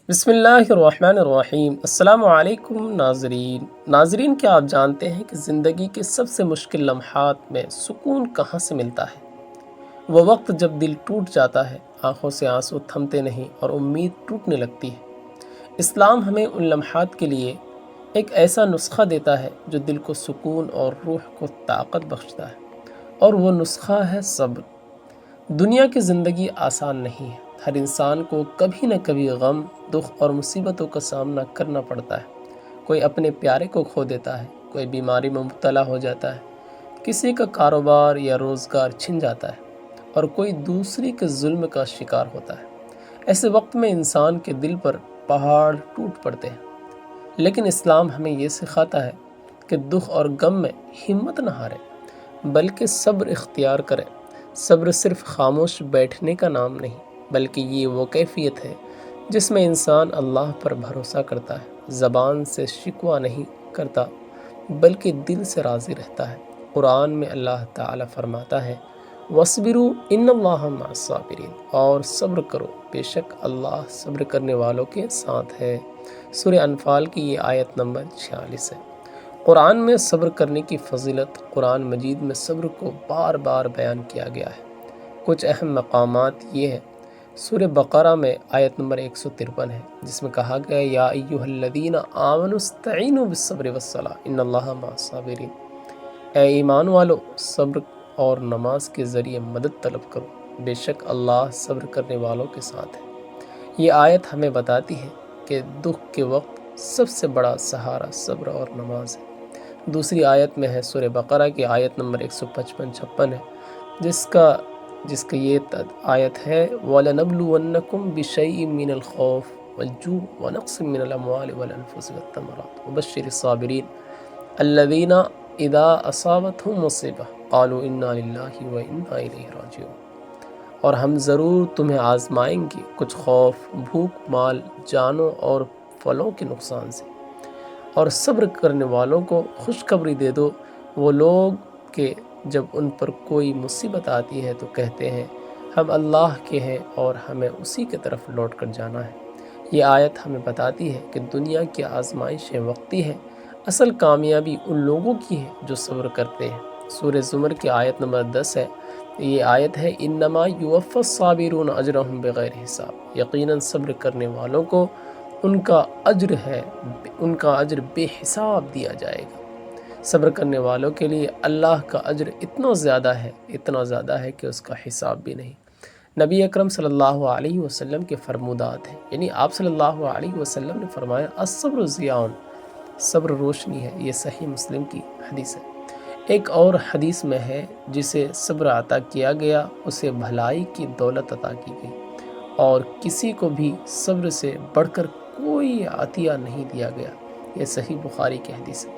بسم اللہ الرحمن الرحیم۔ السلام علیکم ناظرین، کیا آپ جانتے ہیں کہ زندگی کے سب سے مشکل لمحات میں سکون کہاں سے ملتا ہے؟ وہ وقت جب دل ٹوٹ جاتا ہے، آنکھوں سے آنسو تھمتے نہیں اور امید ٹوٹنے لگتی ہے۔ اسلام ہمیں ان لمحات کے لیے ایک ایسا نسخہ دیتا ہے جو دل کو سکون اور روح کو طاقت بخشتا ہے، اور وہ نسخہ ہے صبر۔ دنیا کی زندگی آسان نہیں ہے، ہر انسان کو کبھی نہ کبھی غم، دکھ اور مصیبتوں کا سامنا کرنا پڑتا ہے۔ کوئی اپنے پیارے کو کھو دیتا ہے، کوئی بیماری میں مبتلا ہو جاتا ہے، کسی کا کاروبار یا روزگار چھن جاتا ہے، اور کوئی دوسری کے ظلم کا شکار ہوتا ہے۔ ایسے وقت میں انسان کے دل پر پہاڑ ٹوٹ پڑتے ہیں، لیکن اسلام ہمیں یہ سکھاتا ہے کہ دکھ اور غم میں ہمت نہ ہارے، بلکہ صبر اختیار کرے۔ صبر صرف خاموش بیٹھنے کا نام نہیں، بلکہ یہ وہ کیفیت ہے جس میں انسان اللہ پر بھروسہ کرتا ہے، زبان سے شکوہ نہیں کرتا بلکہ دل سے راضی رہتا ہے۔ قرآن میں اللہ تعالیٰ فرماتا ہے وَاصْبِرُوا إِنَّ اللَّهَ مَعَ الصَّابِرِينَ، اور صبر کرو، بے شک اللہ صبر کرنے والوں کے ساتھ ہے۔ سورہ انفال کی یہ آیت نمبر 46 ہے۔ قرآن میں صبر کرنے کی فضیلت، قرآن مجید میں صبر کو بار بار بیان کیا گیا ہے۔ کچھ اہم مقامات یہ ہیں۔ سورہ بقرہ میں آیت نمبر 153 ہے، جس میں کہا گیا یا ایھا الذین آمنوا استعینوا بالصبر والصلاۃ ان اللہ مع الصابرین، اے ایمان والو، صبر اور نماز کے ذریعے مدد طلب کرو، بے شک اللہ صبر کرنے والوں کے ساتھ ہے۔ یہ آیت ہمیں بتاتی ہے کہ دکھ کے وقت سب سے بڑا سہارا صبر اور نماز ہے۔ دوسری آیت میں ہے، سورہ بقرہ کی آیت نمبر 155-56 ہے، جس کا یہ آیت ہے وَلَنَبْلُوَنَّكُمْ بِشَيْءٍ مِّنَ الْخَوْفِ وَالْجُوعِ وَنَقْصٍ مِّنَ الْأَمْوَالِ وَالْأَنفُسِ وَالثَّمَرَاتِ وَبَشِّرِ الصَّابِرِينَ الَّذِينَ إِذَا أَصَابَتْهُمْ مُصِیبَةٌ قَالُوا إِنَّا لِلَّهِ وَإِنَّا إِلَیْهِ رَاجِعُونَ، اور ہم ضرور تمہیں آزمائیں گے کچھ خوف، بھوک، مال، جانوں اور پھلوں کے نقصان سے، اور صبر کرنے والوں کو خوشخبری دے دو، وہ لوگ کہ جب ان پر کوئی مصیبت آتی ہے تو کہتے ہیں ہم اللہ کے ہیں اور ہمیں اسی کی طرف لوٹ کر جانا ہے۔ یہ آیت ہمیں بتاتی ہے کہ دنیا کی آزمائشیں وقتی ہیں، اصل کامیابی ان لوگوں کی ہے جو صبر کرتے ہیں۔ سورہ زمر کی آیت نمبر 10 ہے، یہ آیت ہے انما یوفی الصابرون اجرہم بغیر حساب، یقیناً صبر کرنے والوں کو ان کا اجر بے حساب دیا جائے گا۔ صبر کرنے والوں کے لیے اللہ کا اجر اتنا زیادہ ہے کہ اس کا حساب بھی نہیں۔ نبی اکرم صلی اللہ علیہ وسلم کے فرمودات ہیں، یعنی آپ صلی اللہ علیہ وسلم نے فرمایا الصبر ضیاء، صبر روشنی ہے۔ یہ صحیح مسلم کی حدیث ہے۔ ایک اور حدیث میں ہے جسے صبر عطا کیا گیا اسے بھلائی کی دولت عطا کی گئی، اور کسی کو بھی صبر سے بڑھ کر کوئی عطیہ نہیں دیا گیا۔ یہ صحیح بخاری کی حدیث ہے۔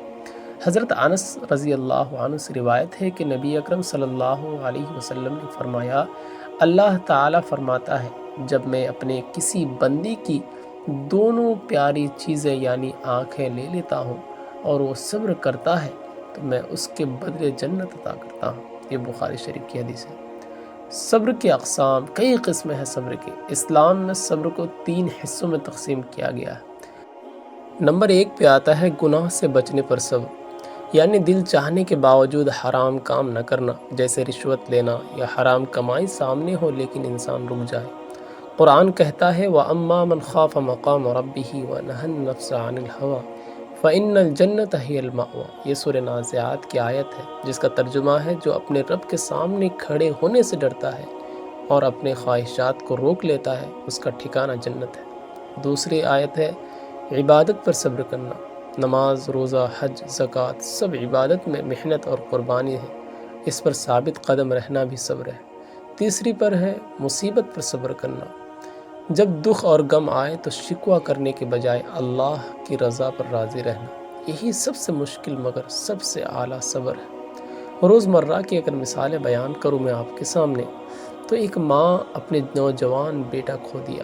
حضرت انس رضی اللہ عنہ سے روایت ہے کہ نبی اکرم صلی اللہ علیہ وسلم نے فرمایا اللہ تعالیٰ فرماتا ہے جب میں اپنے کسی بندی کی دونوں پیاری چیزیں یعنی آنکھیں لے لیتا ہوں اور وہ صبر کرتا ہے تو میں اس کے بدلے جنت عطا کرتا ہوں۔ یہ بخاری شریف کی حدیث ہے۔ صبر کی اقسام، کئی قسمیں ہیں صبر کی۔ اسلام میں صبر کو 3 حصوں میں تقسیم کیا گیا ہے۔ نمبر 1 پہ آتا ہے گناہ سے بچنے پر صبر، یعنی دل چاہنے کے باوجود حرام کام نہ کرنا، جیسے رشوت لینا یا حرام کمائی سامنے ہو لیکن انسان رک جائے۔ قرآن کہتا ہے وَأَمَّا مَنْ خَافَ مَقَامَ رَبِّهِ وَنَهَى النَّفْسَ عَنِ الْهَوَىٰ فَإِنَّ الْجَنَّةَ هِيَ الْمَأْوَىٰ۔ یہ سورہ نازعات کی آیت ہے، جس کا ترجمہ ہے جو اپنے رب کے سامنے کھڑے ہونے سے ڈرتا ہے اور اپنے خواہشات کو روک لیتا ہے، اس کا ٹھکانہ جنت ہے۔ دوسری آیت ہے عبادت پر صبر کرنا، نماز، روزہ، حج، زکوٰۃ سب عبادت میں محنت اور قربانی ہے، اس پر ثابت قدم رہنا بھی صبر ہے۔ تیسری پر ہے مصیبت پر صبر کرنا، جب دکھ اور غم آئے تو شکوہ کرنے کے بجائے اللہ کی رضا پر راضی رہنا، یہی سب سے مشکل مگر سب سے اعلیٰ صبر ہے۔ روزمرہ کی اگر مثالیں بیان کروں میں آپ کے سامنے، تو ایک ماں اپنے نوجوان بیٹا کھو دیا،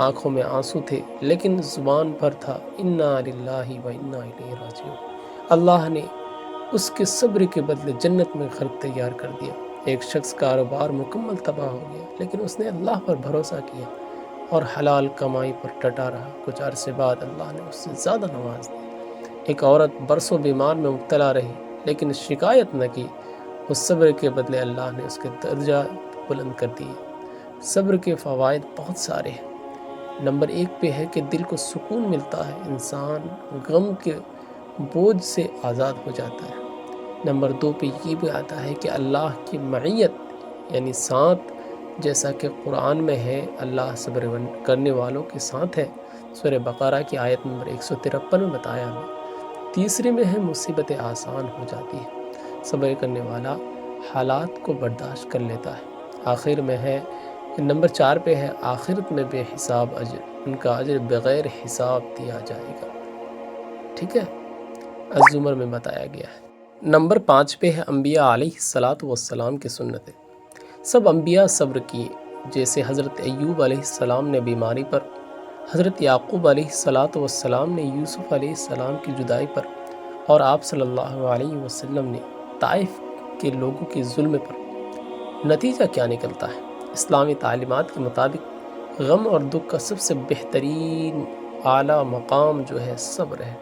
آنکھوں میں آنسو تھے لیکن زبان پر تھا انا للہ و انا الیہ راجعون۔ اللہ نے اس کے صبر کے بدلے جنت میں گھر تیار کر دیا۔ ایک شخص کاروبار مکمل تباہ ہو گیا لیکن اس نے اللہ پر بھروسہ کیا، اور حلال کمائی پر ڈٹا رہا، کچھ عرصے بعد اللہ نے اس سے زیادہ نواز دی۔ ایک عورت برسوں بیمار میں مبتلا رہی لیکن شکایت نہ کی، اس صبر کے بدلے اللہ نے اس کے درجہ بلند کر دیے۔ صبر کے فوائد بہت سارے ہیں۔ نمبر 1 پہ ہے کہ دل کو سکون ملتا ہے، انسان غم کے بوجھ سے آزاد ہو جاتا ہے۔ نمبر 2 پہ یہ بھی آتا ہے کہ اللہ کی معیت یعنی ساتھ، جیسا کہ قرآن میں ہے اللہ صبر کرنے والوں کے ساتھ ہے، سورہ بقرہ کی آیت نمبر 153 میں بتایا ہمیں۔ تیسرے میں ہے مصیبتیں آسان ہو جاتی ہیں، صبر کرنے والا حالات کو برداشت کر لیتا ہے۔ آخر میں ہے نمبر 4 پہ ہے آخرت میں بے حساب اجر، ان کا اجر بغیر حساب دیا جائے گا۔ ٹھیک ہے، الزمر میں بتایا گیا ہے۔ نمبر 5 پہ ہے انبیاء علیہ السلام کی سنتیں۔ سب انبیاء صبر کیے، جیسے حضرت ایوب علیہ السلام نے بیماری پر، حضرت یعقوب علیہ السلام نے یوسف علیہ السلام کی جدائی پر، اور آپ صلی اللہ علیہ وسلم نے طائف کے لوگوں کے ظلم پر۔ نتیجہ کیا نکلتا ہے؟ اسلامی تعلیمات کے مطابق غم اور دکھ کا سب سے بہترین اعلیٰ مقام جو ہے صبر ہے۔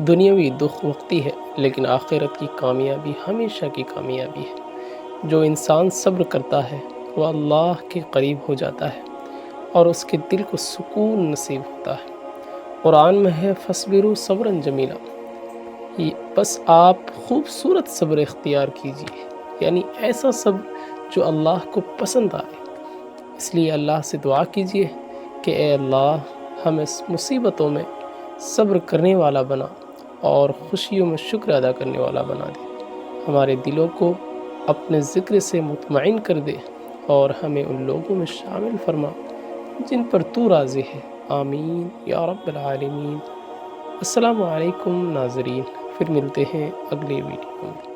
دنیاوی دکھ وقتی ہے لیکن آخرت کی کامیابی ہمیشہ کی کامیابی ہے۔ جو انسان صبر کرتا ہے وہ اللہ کے قریب ہو جاتا ہے اور اس کے دل کو سکون نصیب ہوتا ہے۔ قرآن میں ہے فَاصْبِرُوا صَبْرًا جَمِيلًا، بس آپ خوبصورت صبر اختیار کیجیے، یعنی ایسا صبر جو اللہ کو پسند آئے۔ اس لیے اللہ سے دعا کیجیے کہ اے اللہ ہمیں مصیبتوں میں صبر کرنے والا بنا اور خوشیوں میں شکر ادا کرنے والا بنا دے۔ ہمارے دلوں کو اپنے ذکر سے مطمئن کر دے اور ہمیں ان لوگوں میں شامل فرما جن پر تو راضی ہے۔ آمین یا رب العالمین۔ السلام علیکم ناظرین، پھر ملتے ہیں اگلے ویڈیو میں۔